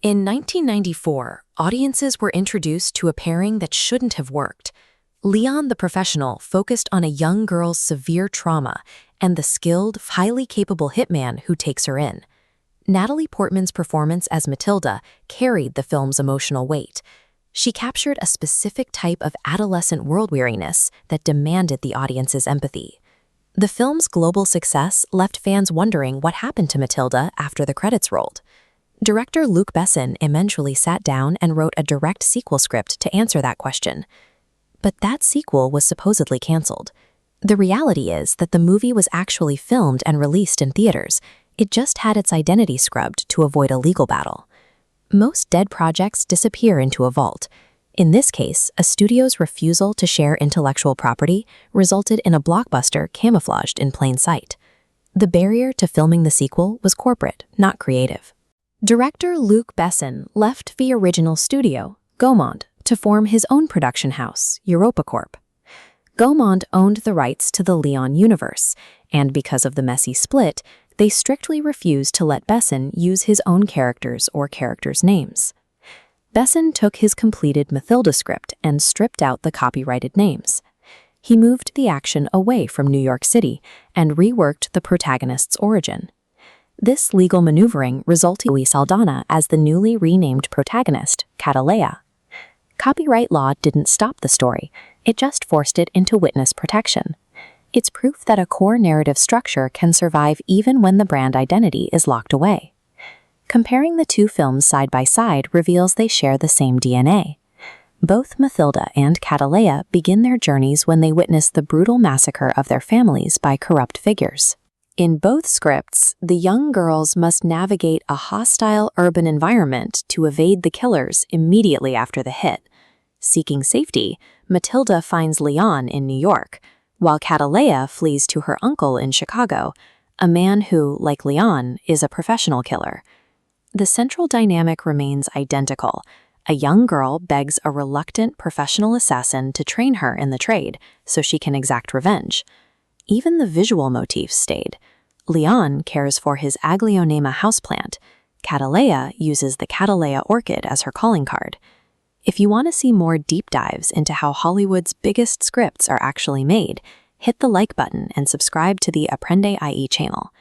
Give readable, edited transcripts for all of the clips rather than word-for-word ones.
In 1994, audiences were introduced to a pairing that shouldn't have worked. Léon the professional focused on a young girl's severe trauma and the skilled, highly capable hitman who takes her in. Natalie Portman's performance as Matilda carried the film's emotional weight. She captured a specific type of adolescent world-weariness that demanded the audience's empathy. The film's global success left fans wondering what happened to Matilda after the credits rolled. Director Luc Besson eventually sat down and wrote a direct sequel script to answer that question. But that sequel was supposedly canceled. The reality is that the movie was actually filmed and released in theaters. It just had its identity scrubbed to avoid a legal battle. Most dead projects disappear into a vault. In this case, a studio's refusal to share intellectual property resulted in a blockbuster camouflaged in plain sight. The barrier to filming the sequel was corporate, not creative. Director Luc Besson left the original studio, Gaumont, to form his own production house, EuropaCorp. Gaumont owned the rights to the Léon universe, and because of the messy split, they strictly refused to let Besson use his own characters or characters' names. Besson took his completed Matilda script and stripped out the copyrighted names. He moved the action away from New York City and reworked the protagonist's origin. This legal maneuvering resulted in Zoe Saldana as the newly renamed protagonist, Catalea. Copyright law didn't stop the story, it just forced it into witness protection. It's proof that a core narrative structure can survive even when the brand identity is locked away. Comparing the two films side by side reveals they share the same DNA. Both Matilda and Catalea begin their journeys when they witness the brutal massacre of their families by corrupt figures. In both scripts, the young girls must navigate a hostile urban environment to evade the killers immediately after the hit. Seeking safety, Matilda finds Léon in New York, while Catalea flees to her uncle in Chicago, a man who, like Léon, is a professional killer. The central dynamic remains identical. A young girl begs a reluctant professional assassin to train her in the trade so she can exact revenge. Even the visual motifs stayed. Léon cares for his Aglionema houseplant. Catalea uses the Catalea orchid as her calling card. If you want to see more deep dives into how Hollywood's biggest scripts are actually made, hit the like button and subscribe to the AprendeAi channel.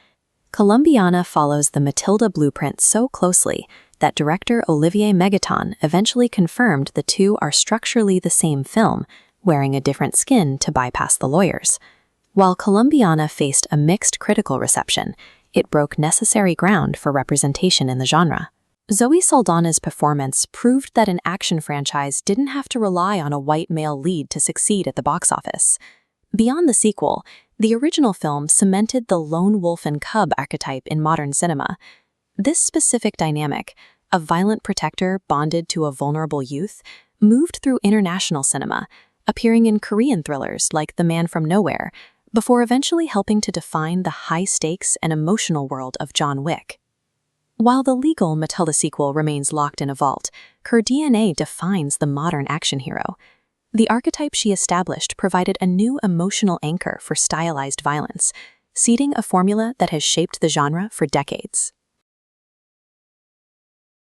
Colombiana follows the Matilda blueprint so closely that director Olivier Megaton eventually confirmed the two are structurally the same film, wearing a different skin to bypass the lawyers. While Colombiana faced a mixed critical reception, it broke necessary ground for representation in the genre. Zoe Saldana's performance proved that an action franchise didn't have to rely on a white male lead to succeed at the box office. Beyond the sequel, the original film cemented the lone wolf and cub archetype in modern cinema. This specific dynamic, a violent protector bonded to a vulnerable youth, moved through international cinema, appearing in Korean thrillers like The Man from Nowhere, before eventually helping to define the high-stakes and emotional world of John Wick. While the legal Matilda sequel remains locked in a vault, her DNA defines the modern action hero. The archetype she established provided a new emotional anchor for stylized violence, seeding a formula that has shaped the genre for decades.